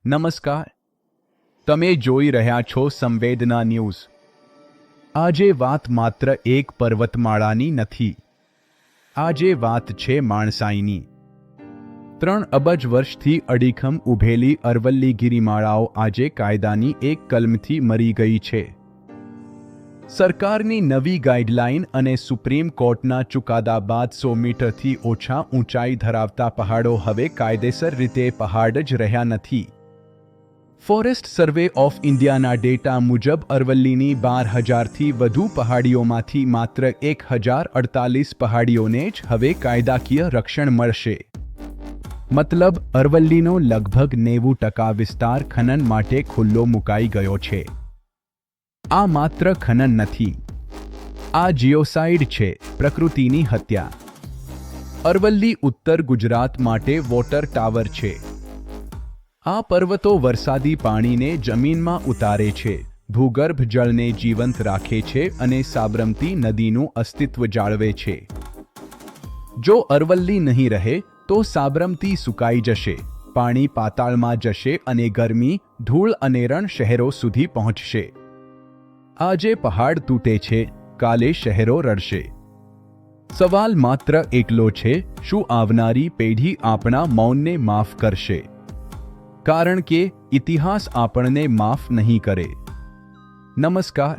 નમસ્કાર, તમે જોઈ રહ્યા છો સંવેદના ન્યૂઝ। આજે વાત માત્ર એક પર્વતમાળાની નથી, આજે વાત છે માણસાઈની। 3 અબજ વર્ષથી અડીખમ ઊભેલી અરવલ્લી ગિરિમાળાઓ આજે કાયદાની એક કલમથી મરી ગઈ છે। સરકારની નવી ગાઈડલાઈન અને સુપ્રીમ કોર્ટના ચુકાદા બાદ 100 મીટરથી ઓછા ઊંચાઈ ધરાવતા પહાડો હવે કાયદેસર રીતે પહાડ જ રહ્યા નથી। ફોરેસ્ટ સર્વે ઓફ ઇન્ડિયાના ડેટા મુજબ અરવલ્લીની 12,000થી વધુ પહાડીઓમાંથી માત્ર 1,048 પહાડીઓને જ હવે કાયદાકીય રક્ષણ મળશે। મતલબ અરવલ્લીનો લગભગ 90% વિસ્તાર ખનન માટે ખુલ્લો મુકાઈ ગયો છે। આ માત્ર ખનન નથી, આ જીઓસાઇડ છે, પ્રકૃતિની હત્યા। અરવલ્લી ઉત્તર ગુજરાત માટે વોટર ટાવર છે। આ પર્વતો વરસાદી પાણીને જમીનમાં ઉતારે છે, ભૂગર્ભ જળને જીવંત રાખે છે અને સાબરમતી નદીનું અસ્તિત્વ જાળવે છે। જો અરવલ્લી નહીં રહે તો સાબરમતી સુકાઈ જશે, પાણી પાતાળમાં જશે અને ગરમી, ધૂળ અને રણ શહેરો સુધી પહોંચશે। આજે પહાડ તૂટે છે, કાલે શહેરો રડશે। સવાલ માત્ર એટલો છે, શું આવનારી પેઢી આપણા મૌનને માફ કરશે? કારણ કે ઇતિહાસ આપણને માફ નહીં કરે। નમસ્કાર।